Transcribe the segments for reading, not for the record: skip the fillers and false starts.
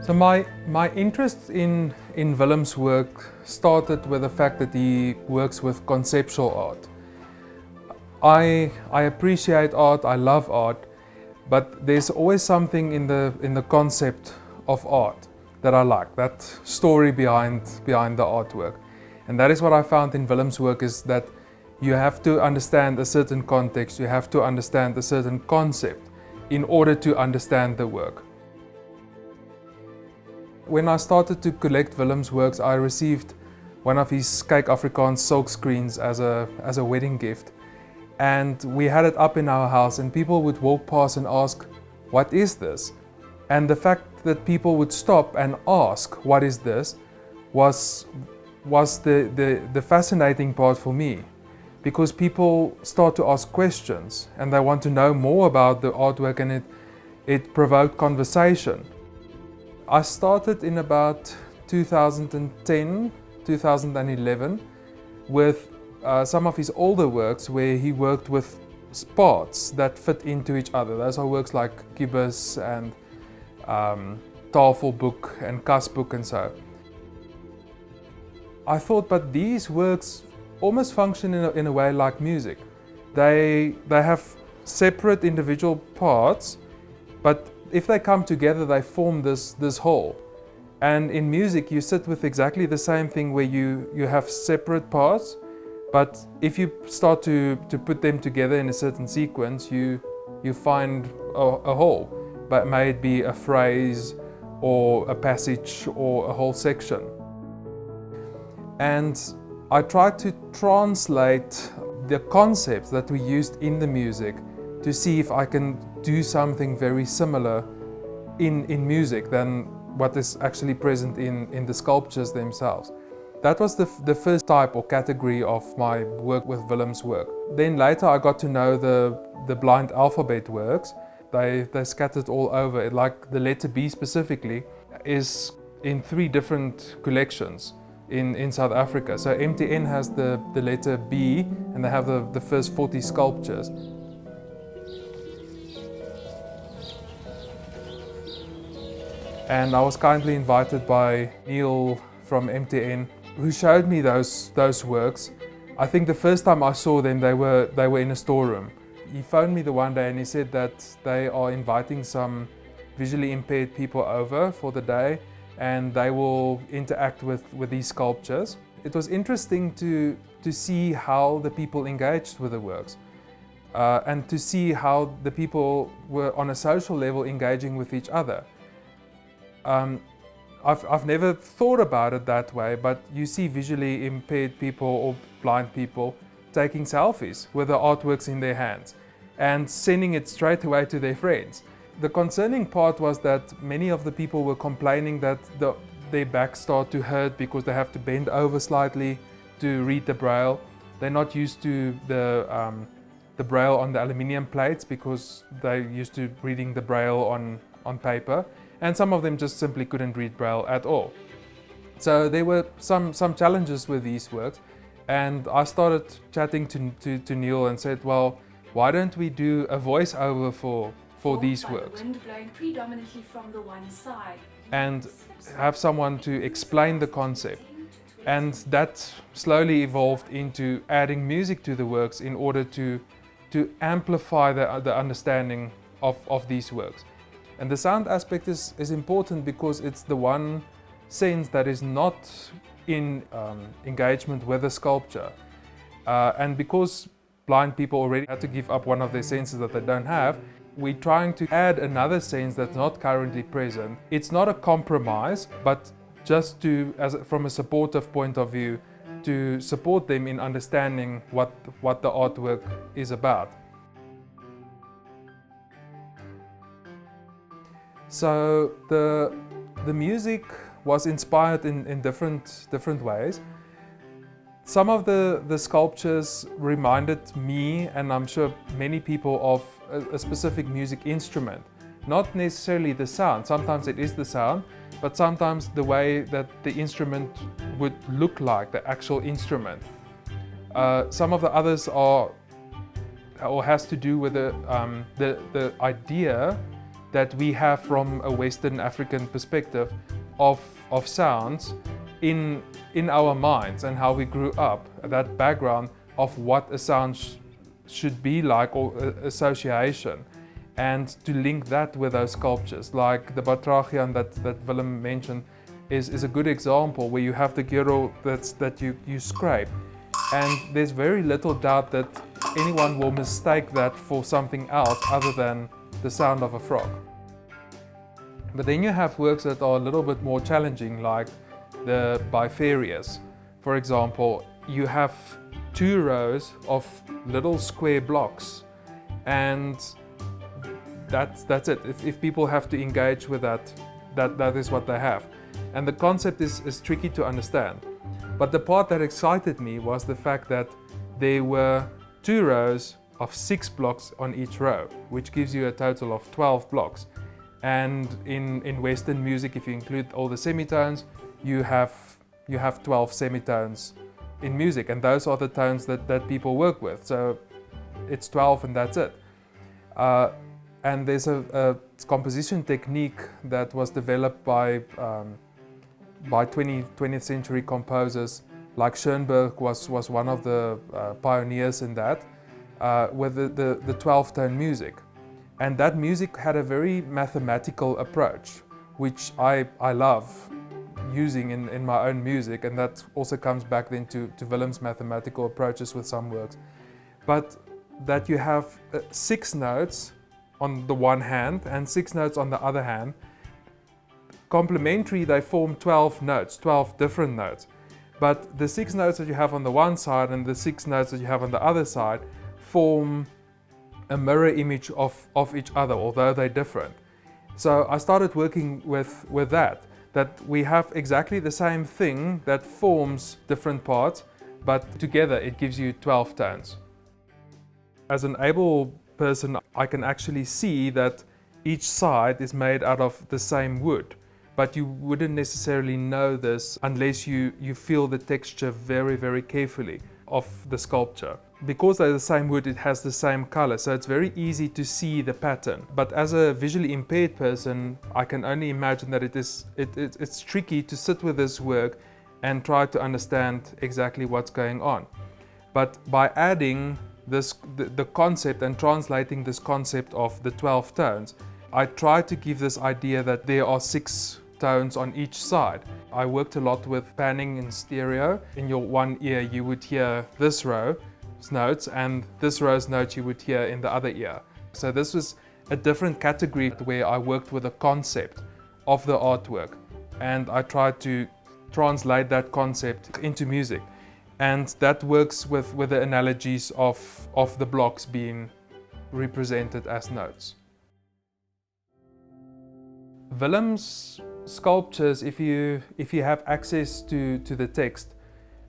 So my interest in Willem's work started with the fact that he works with conceptual art. I appreciate art, I love art, but there's always something in the concept of art that I like, that story behind the artwork. And that is what I found in Willem's work, is that you have to understand a certain context, you have to understand a certain concept in order to understand the work. When I started to collect Willem's works, I received one of his Kyk Afrikaans silk screens as a wedding gift. And we had it up in our house, and people would walk past and ask, "What is this?" And the fact that people would stop and ask, "What is this?" was the fascinating part for me. Because people start to ask questions and they want to know more about the artwork, and it provoked conversation. I started in about 2010, 2011 with some of his older works where he worked with parts that fit into each other. Those are works like Gibbous and Tafelboek and Kasboek and so. I thought, but these works almost function in a way like music. They have separate individual parts, but if they come together, they form this whole. And in music, you sit with exactly the same thing where you have separate parts, but if you start to put them together in a certain sequence, you find a whole. But may it be a phrase or a passage or a whole section. And I tried to translate the concepts that we used in the music to see if I can do something very similar in music than what is actually present in the sculptures themselves. That was the first type or category of my work with Willem's work. Then later I got to know the blind alphabet works. They're scattered all over. Like the letter B specifically is in 3 different collections in South Africa. So MTN has the letter B, and they have the first 40 sculptures. And I was kindly invited by Neil from MTN, who showed me those works. I think the first time I saw them, they were in a storeroom. He phoned me the one day and he said that they are inviting some visually impaired people over for the day, and they will interact with these sculptures. It was interesting to see how the people engaged with the works, and to see how the people were on a social level engaging with each other. I've never thought about it that way, but you see visually impaired people or blind people taking selfies with the artworks in their hands and sending it straight away to their friends. The concerning part was that many of the people were complaining that their backs start to hurt because they have to bend over slightly to read the braille. They're not used to the braille on the aluminium plates because they're used to reading the braille on paper. And some of them just simply couldn't read braille at all. So there were some challenges with these works, and I started chatting to Neil and said, well, why don't we do a voiceover for these works? The wind blowing predominantly from the one side. And have someone to explain the concept. And that slowly evolved into adding music to the works in order to amplify the understanding of these works. And the sound aspect is important because it's the one sense that is not in engagement with the sculpture. And because blind people already had to give up one of their senses that they don't have, we're trying to add another sense that's not currently present. It's not a compromise, but just from a supportive point of view, to support them in understanding what the artwork is about. So the music was inspired in different ways. Some of the sculptures reminded me, and I'm sure many people, of a specific music instrument. Not necessarily the sound. Sometimes it is the sound, but sometimes the way that the instrument would look like, the actual instrument. Some of the others are or has to do with the idea that we have from a Western African perspective of sounds in our minds and how we grew up, that background of what a sound should be like, or association, and to link that with those sculptures. Like the Batragian that Willem mentioned is a good example, where you have the gyro that you scrape, and there's very little doubt that anyone will mistake that for something else other than the sound of a frog. But then you have works that are a little bit more challenging, like the Bifarius. For example, you have 2 rows of little square blocks, and that's it. If people have to engage with that is what they have. And the concept is tricky to understand. But the part that excited me was the fact that there were 2 rows of 6 blocks on each row, which gives you a total of 12 blocks. And in Western music, if you include all the semitones, you have 12 semitones in music, and those are the tones that people work with. So it's 12 and that's it. And there's a composition technique that was developed by 20th century composers, like Schoenberg was one of the pioneers in that, with the 12-tone music. And that music had a very mathematical approach, which I love using in my own music, and that also comes back then to Willem's mathematical approaches with some works. But that you have 6 notes on the one hand and 6 notes on the other hand. Complementary, they form 12 notes, 12 different notes. But the 6 notes that you have on the one side and the 6 notes that you have on the other side form a mirror image of each other, although they're different. So I started working with that we have exactly the same thing that forms different parts, but together it gives you 12 tones. As an able person, I can actually see that each side is made out of the same wood, but you wouldn't necessarily know this unless you feel the texture very, very carefully of the sculpture. Because they're the same wood, it has the same color, so it's very easy to see the pattern. But as a visually impaired person, I can only imagine that it's tricky to sit with this work and try to understand exactly what's going on. But by adding the concept and translating this concept of the 12 tones, I try to give this idea that there are 6 tones on each side. I worked a lot with panning in stereo. In your one ear you would hear this row's notes, and this row's notes you would hear in the other ear. So this was a different category where I worked with the concept of the artwork, and I tried to translate that concept into music. And that works with the analogies of the blocks being represented as notes. Willem's sculptures, if you have access to the text,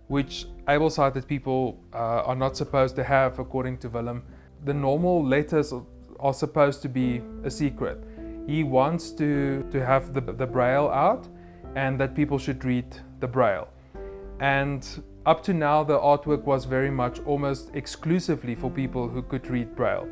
which able-sighted people are not supposed to have according to Willem, the normal letters are supposed to be a secret. He wants to have the braille out, and that people should read the braille. And up to now, the artwork was very much almost exclusively for people who could read braille.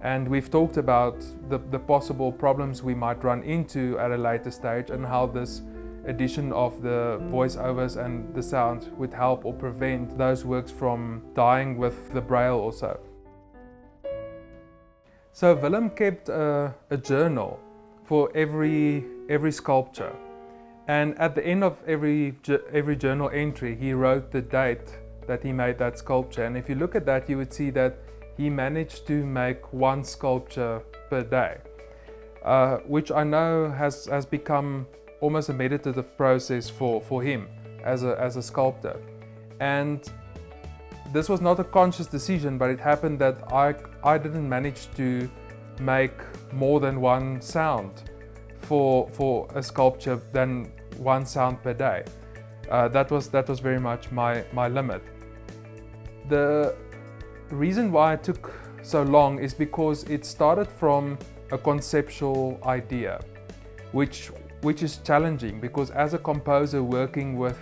And we've talked about the possible problems we might run into at a later stage, and how this addition of the voiceovers and the sound would help or prevent those works from dying with the braille also. So Willem kept a journal for every sculpture. And at the end of every journal entry, he wrote the date that he made that sculpture. And if you look at that, you would see that he managed to make 1 sculpture per day, which I know has become almost a meditative process for him as a sculptor. And this was not a conscious decision, but it happened that I didn't manage to make more than 1 sound for a sculpture than 1 sound per day. That was very much my limit. The reason why it took so long is because it started from a conceptual idea, which is challenging, because as a composer working with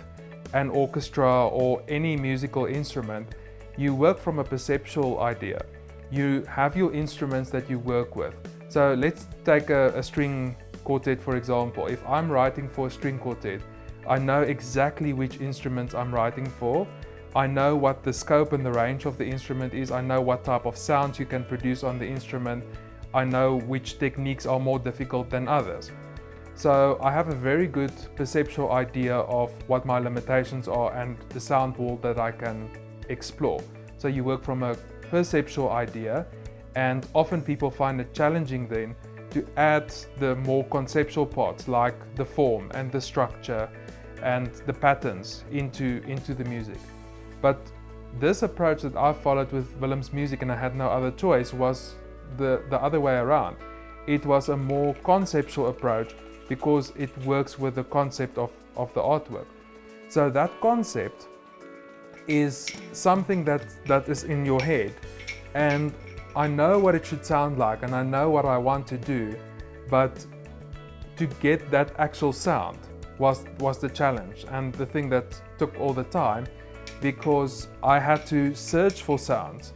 an orchestra or any musical instrument, you work from a perceptual idea. You have your instruments that you work with. So let's take a string quartet for example. If I'm writing for a string quartet, I know exactly which instruments I'm writing for. I know what the scope and the range of the instrument is. I know what type of sounds you can produce on the instrument. I know which techniques are more difficult than others. So I have a very good perceptual idea of what my limitations are and the sound wall that I can explore. So you work from a perceptual idea, and often people find it challenging then to add the more conceptual parts like the form and the structure and the patterns into the music. But this approach that I followed with Willem's music, and I had no other choice, was the other way around. It was a more conceptual approach because it works with the concept of the artwork. So that concept is something that is in your head, and I know what it should sound like and I know what I want to do, but to get that actual sound was the challenge and the thing that took all the time, because I had to search for sounds.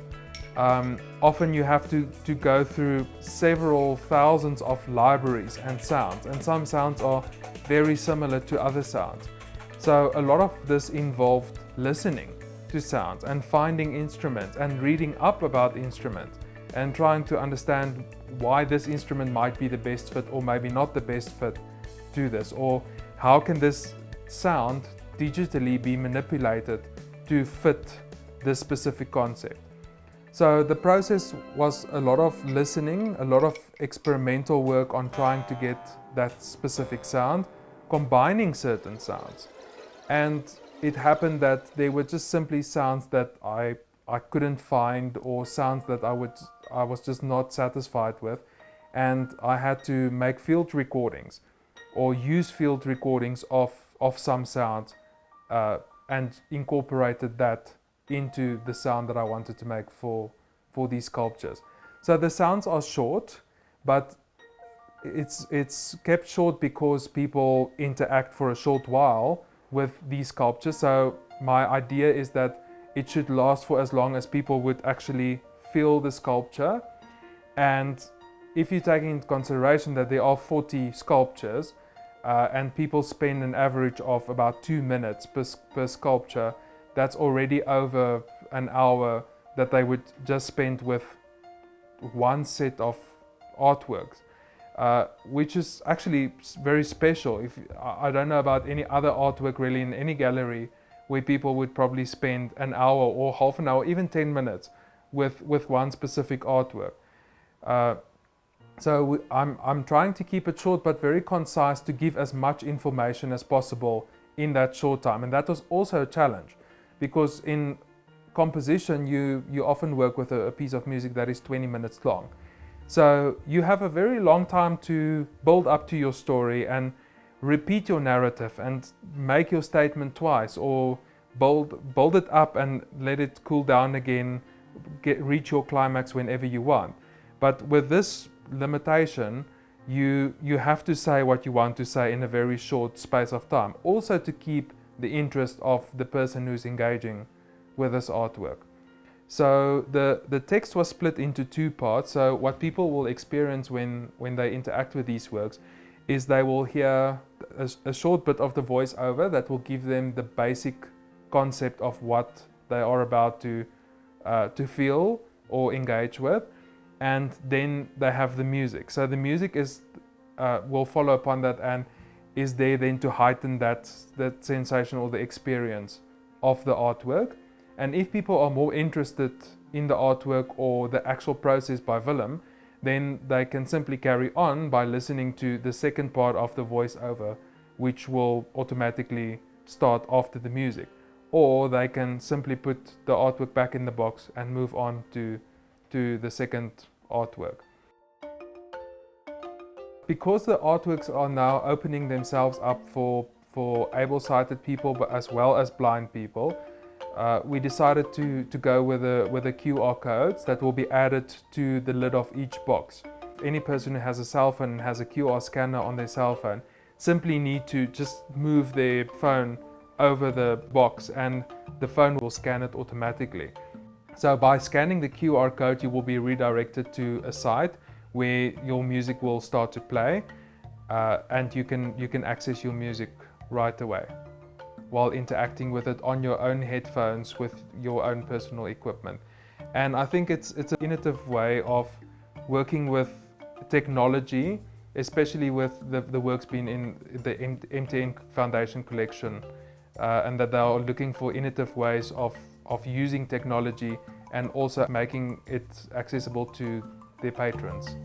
Often you have to go through several thousands of libraries and sounds, and some sounds are very similar to other sounds. So a lot of this involved listening to sounds and finding instruments and reading up about instruments and trying to understand why this instrument might be the best fit or maybe not the best fit to this, or how can this sound digitally be manipulated to fit this specific concept. So the process was a lot of listening, a lot of experimental work on trying to get that specific sound, combining certain sounds. And it happened that there were just simply sounds that I couldn't find, or sounds that I was just not satisfied with, and I had to make field recordings or use field recordings of some sounds and incorporated that into the sound that I wanted to make for these sculptures. So the sounds are short, but it's kept short because people interact for a short while with these sculptures. So my idea is that it should last for as long as people would actually feel the sculpture. And if you take into consideration that there are 40 sculptures and people spend an average of about 2 minutes per sculpture, that's already over an hour that they would just spend with one set of artworks, which is actually very special. I don't know about any other artwork really in any gallery where people would probably spend an hour or half an hour, even 10 minutes with one specific artwork. So I'm trying to keep it short but very concise to give as much information as possible in that short time. And that was also a challenge, because in composition you often work with a piece of music that is 20 minutes long. So you have a very long time to build up to your story and repeat your narrative and make your statement twice, or build it up and let it cool down again, reach your climax whenever you want. But with this limitation, you have to say what you want to say in a very short space of time, also to keep the interest of the person who's engaging with this artwork. So the text was split into two parts. So what people will experience when they interact with these works is they will hear a short bit of the voiceover that will give them the basic concept of what they are about to feel or engage with, and then they have the music. So the music will follow upon that and is there then to heighten that sensation or the experience of the artwork. And if people are more interested in the artwork or the actual process by Willem, then they can simply carry on by listening to the second part of the voiceover, which will automatically start after the music. Or they can simply put the artwork back in the box and move on to the second artwork. Because the artworks are now opening themselves up for able-sighted people, but as well as blind people, we decided to go with a QR codes that will be added to the lid of each box. Any person who has a cell phone and has a QR scanner on their cell phone simply need to just move their phone over the box and the phone will scan it automatically. So by scanning the QR code, you will be redirected to a site where your music will start to play, and you can access your music right away while interacting with it on your own headphones with your own personal equipment. And I think it's an innovative way of working with technology, especially with the works being in the MTN Foundation collection, and that they are looking for innovative ways of using technology and also making it accessible to their patrons.